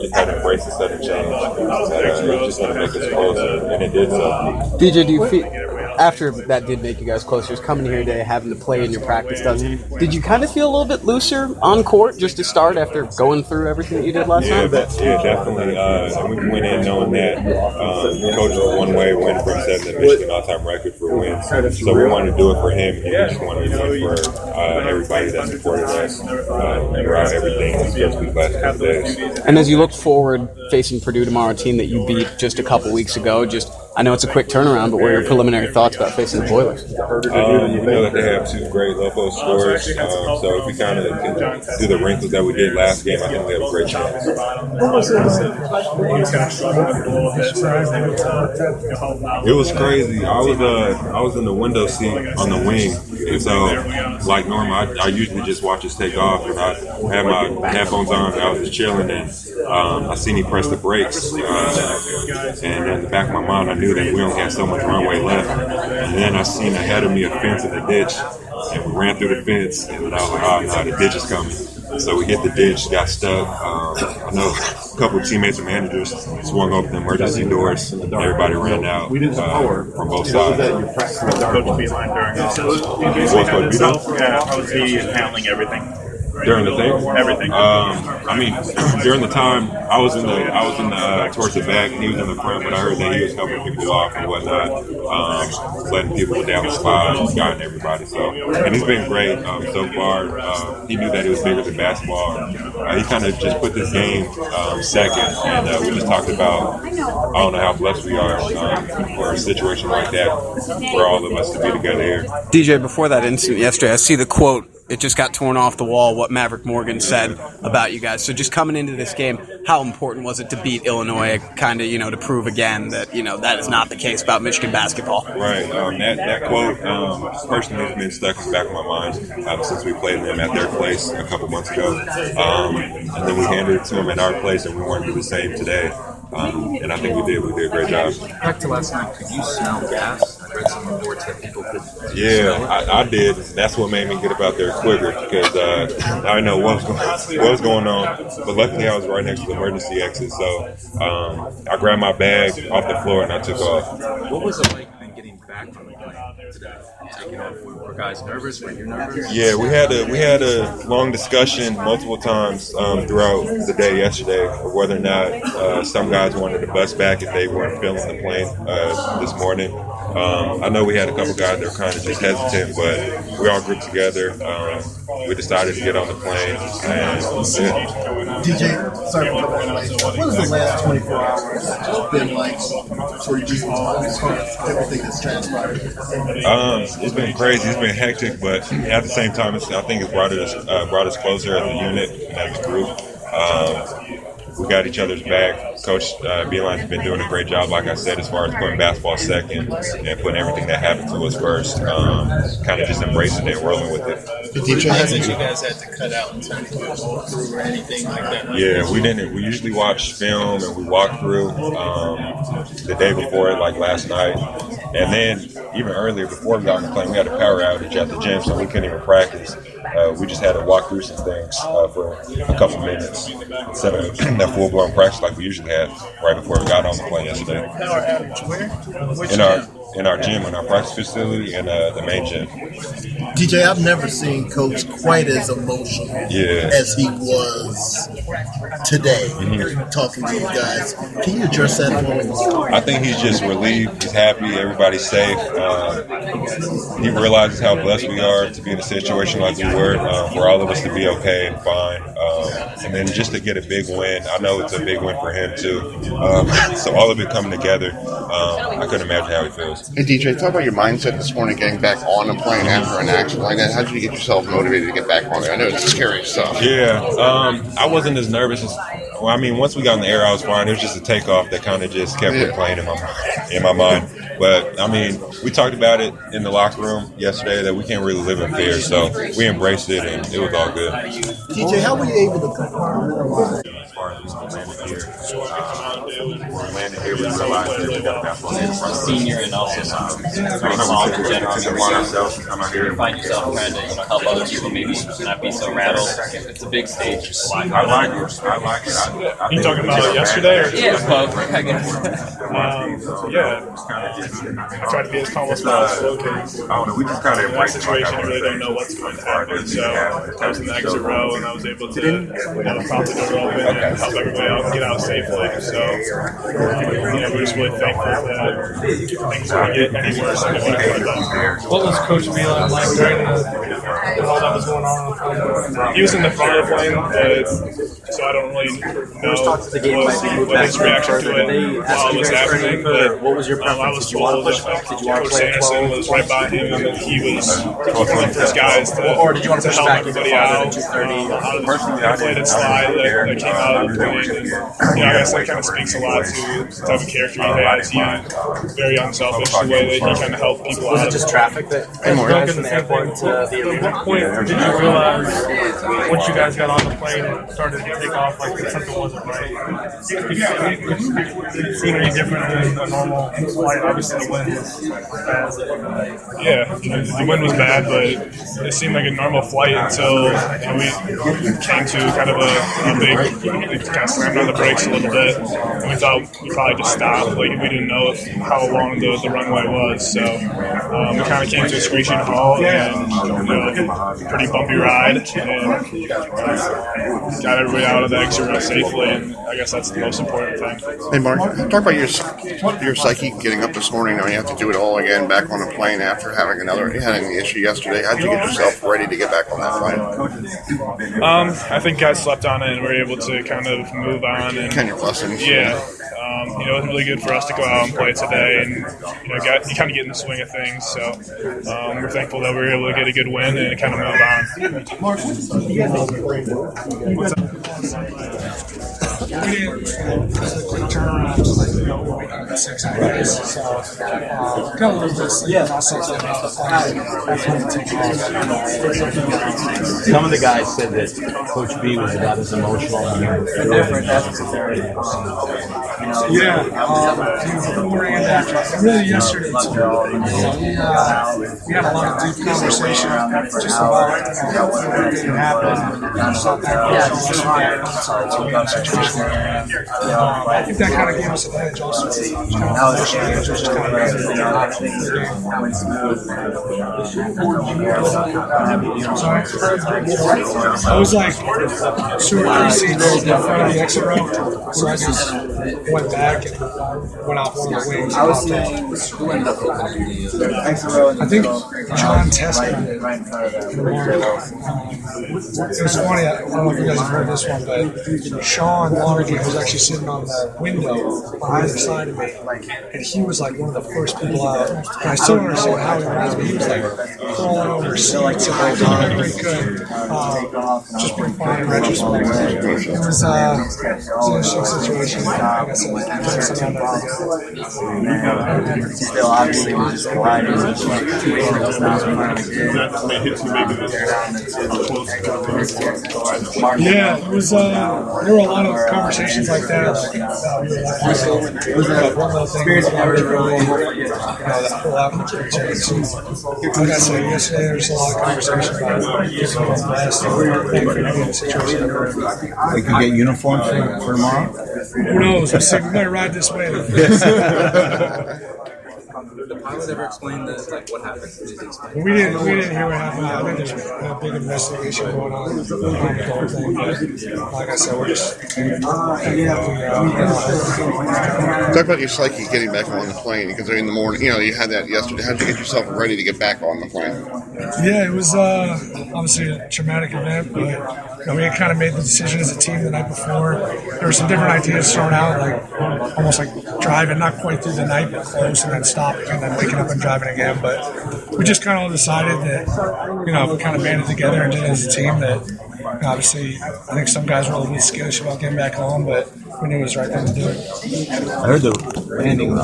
just had to embrace the sudden change. It's just going to make us closer, and it did so. DJ, do you feel after that did make you guys closer, just coming here today, having to play in your practice did you kind of feel a little bit looser on court just to start after going through everything that you did last time? Yeah, definitely. And we went in knowing that coach was one way away from setting the Michigan all-time record for wins. So we wanted to do it for him, and we just wanted to do it for everybody that supported us throughout everything, especially the last couple days. And as you look forward facing Purdue tomorrow, a team that you beat just a couple weeks ago, I know it's a quick turnaround, but what are your preliminary thoughts about facing the Boilers? We know that they have two great local scorers, so if we kind of can do the wrinkles that we did last game, I think we have a great chance. It was crazy. I was in the window seat on the wing, and so like normal, I usually just watch us take off, and I had my headphones on, and I was just chilling, and I seen he press the brakes, and in the back of my mind, I knew that we only had so much runway left. And then I seen ahead of me a fence in the ditch, and we ran through the fence, and then I was like, oh no, the ditch is coming. So we hit the ditch, got stuck. I know a couple of teammates and managers swung open the emergency doors, and everybody ran out from both sides. Coach Beeline during how was he handling everything? During the thing, everything. During the time, I was in the towards the back, and he was in the front. But I heard that he was helping people off and whatnot, letting people down the slide, guiding everybody. So, and he's been great so far. He knew that it was bigger than basketball. He kind of just put this game second, and we just talked about I don't know how blessed we are for a situation like that, for all of us to be together here. DJ, before that incident yesterday, I see the quote. It just got torn off the wall, what Maverick Morgan said about you guys. So just coming into this game, how important was it to beat Illinois, kind of, to prove again that, that is not the case about Michigan basketball? Right. That quote personally has been stuck in the back of my mind since we played them at their place a couple months ago. And then we handed it to them at our place, and we wanted to do the same today. And I think we did a great job. Back to last night, could you smell gas? I read some reports that people could. Yeah, I did. That's what made me get up out there quicker because I didn't know what was going on. But luckily, I was right next to the emergency exit, so I grabbed my bag off the floor and I took off. What was it like getting back from the plane today? Taking off, were guys nervous? Were you nervous? Yeah, we had a long discussion multiple times throughout the day yesterday of whether or not some guys wanted to bus back if they weren't feeling the plane this morning. I know we had a couple guys that were kind of just hesitant, but we all grouped together. We decided to get on the plane. And DJ, sorry for that. What has the last 24 hours been like for you as far as everything that's transpired? It's been crazy. It's been hectic, but at the same time, I think it's brought us closer as a unit and as a group. We got each other's back. Coach Beeline has been doing a great job, like I said, as far as putting basketball second and putting everything that happened to us first. Kind of just embracing it and rolling with it. Hasn't you guys had to cut out in terms of walkthrough or anything like that? Yeah, we didn't. We usually watch film and we walk through the day before it, like last night. And then even earlier, before we got on the plane, we had a power outage at the gym, so we couldn't even practice. We just had to walk through some things for a couple minutes instead of that full-blown practice like we usually had right before we got on the plane yesterday. Power outage where? In our gym, in our practice facility, and the main gym. DJ, I've never seen Coach quite as emotional as he was today, talking to you guys. Can you address that for me? I think he's just relieved. He's happy. Everybody's safe. He realizes how blessed we are to be in a situation like we were, for all of us to be okay and fine. And then just to get a big win. I know it's a big win for him, too. So all of it coming together, I couldn't imagine how he feels. Hey, DJ, talk about your mindset this morning getting back on a plane after an action like that. How did you get yourself motivated to get back on there? I know it's scary stuff. Yeah, I wasn't as nervous as. Well, I mean, once we got in the air, I was fine. It was just a takeoff that kind of just kept replaying in my mind. But, I mean, we talked about it in the locker room yesterday that we can't really live in fear. So we embraced it, and it was all good. DJ, how were you able to compartmentalize? As far as here. When landed here, we realized that we got basketball in front of us. Senior and also very calm in general. You find yourself trying to help other people maybe not be so rattled. It's a big stage. I like it. You talking about yesterday? Or Yeah, both, I guess. Yeah, I try to be as calm as possible because I don't know. We just kind of in that situation, you really don't know what's going to happen. So I was in the exit row, and I was able to prop the door open and help everybody out and get out safely. So we're just really thankful that things didn't get any worse than what I thought. What was Coach Milan like during all that was going on the plane? He was in the front of the plane, so I don't really know what his reaction to it while it was happening. But what was your I was told that Coach Sanderson was right by him, and that he was looking for his guys to help everybody out. I played it slide that came out of the plane. And, I guess that kind of speaks a lot to the type of character he has. He's very unselfish the way that he kind of helps people out. Was it just traffic that broke in the airport to the arena? At what point did you realize once you guys got on the plane and started to take off, like that something wasn't right? Did it seem any different than a normal flight? Obviously, the wind was bad. Yeah, the wind was bad, but it seemed like a normal flight until we came to kind of a big, we kind of slammed on the brakes a little bit, and we thought we'd probably just stop. Like, we didn't know how long the runway was, so we kind of came to a screeching halt, and pretty bumpy ride, and got everybody out of the exit row safely, and I guess that's the most important thing. Hey, Mark, talk about your psyche getting up this morning. Now you have to do it all again, back on a plane after having an issue yesterday. How'd you get yourself ready to get back on that flight? I think guys slept on it and were able to kind of move on. And Kind of blessings. yeah, it was really good for us to go out and play today, and you kind of get in the swing of things. So we're thankful that we were able to get a good win and kind of move on. Mark, what's up? We didn't, because of the quick turnaround, like, 6 hours. So, got a little bit of sleep, not something about Some of the guys said that Coach B was about as emotional and different. Before and after. Really yesterday too. We had a lot of deep conversation just about what didn't happen. I think that kind of gave us an edge also. I was like 2 or 3 seats in front of the exit row, so I just went back and went off one of the wings. I think John tested it. It was funny, I don't know if you guys have heard this one, but Sean Watergate was actually sitting on the window on either side of me, and he was like one of the first people out. And I still don't understand how he was, but he was like crawling over seats and like doing everything he could. Just pretty funny in retrospect. It was an interesting situation. Like I said, still obviously was just colliding. Yeah, it was. There were a lot of conversations like that. It was one of those things that I really, that pull out. Like I said yesterday, there was a lot of conversation about just going best and the situation. Like you get uniforms for tomorrow? Who knows? We might ride this way. Did the pilot ever explain what happened? We didn't hear what happened. I think there's a big investigation going on with the whole thing. But like I said, we're just Talk about your psyche getting back on the plane, because in the morning, you had that yesterday. How'd you get yourself ready to get back on the plane? Yeah, it was obviously a traumatic event, but we had kind of made the decision as a team the night before. There were some different ideas thrown out, like almost like driving not quite through the night, but close, and then stopping, and then waking up and driving again. But we just kind of decided that, we kind of banded together and did it as a team. That obviously, I think some guys were a little bit skittish about getting back home, but we knew it was the right thing to do. I heard the landing